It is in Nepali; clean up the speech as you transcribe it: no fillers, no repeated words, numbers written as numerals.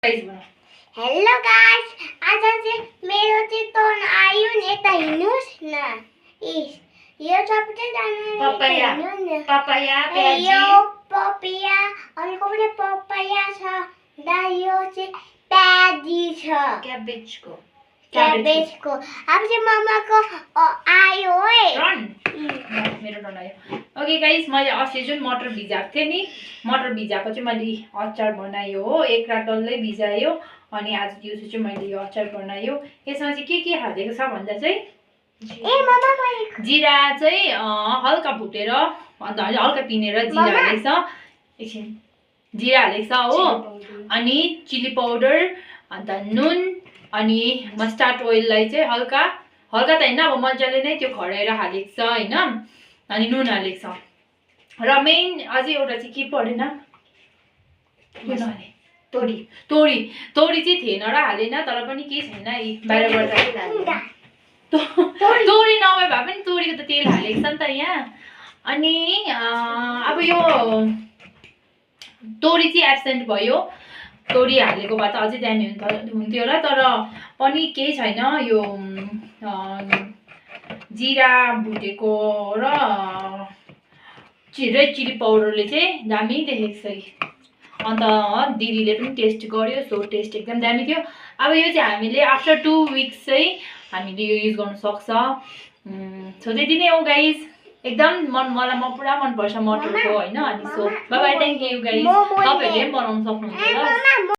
हेलो गाइस, आज चाहिँ मेरो चाहिँ टर्न आयो नि, यता हिँड्नुस् न। यो सब चाहिँ जानु पपाया पपाया प्याजी यो पपाया अनि कोले पपाया छ दा यो चाहिँ प्याजी छ क्याबेजको क्याबेजको अब चाहिँ मम्माको आयो है रन मेरो रन आयो। ओके गाइस, मैले अस्ति जुन मटर भिजाएको थिएँ नि, मटर भिजाएको चाहिँ मैले अचार बनायो हो। एक रात डल्लै भिजायो अनि आज दिउँसो चाहिँ मैले यो अचार बनायो। यसमा चाहिँ के हालेको छ भन्दा चाहिँ जिरा चाहिँ हल्का भुटेर अन्त हल्का पिनेर जिरा हालेको छ, एकछिन जिरा हालेको छ हो। अनि चिली पाउडर अन्त नुन अनि मस्टर्ड ओइललाई चाहिँ हल्का हल्का त हैन, अब मजाले नै त्यो खराएर हालेको छ हैन। अनि नुन हालेको छ र मेन अझै एउटा चाहिँ के परेन, तोरी तोरी तोरी चाहिँ थिएन र हालेन, तर पनि केही छैन, बाहिरबाट तोरी नभए भए पनि तोरीको त तेल हालेको छ नि त यहाँ। अनि अब यो तोरी चाहिँ एब्सेन्ट भयो, तोरी हालेको भए त अझै दामी हुन्थ्यो र, तर पनि केही छैन। यो जिरा भुटेको र रेड चिली पाउडरले चाहिँ दामी देखेको छ। अन्त दिदीले पनि टेस्ट गर्यो, सो टेस्ट एकदम दामी थियो। अब यो चाहिँ हामीले आफ्टर 2 विक्स चाहिँ हामीले यो युज गर्न सक्छ। सो त्यति नै हो गाइस, एकदम मलाई पुरा मनपर्छ मटरको हैन। अनि so bye bye, thank you guys, तपाईहरुले पनि बनाउन सक्नुहुन्छ ल।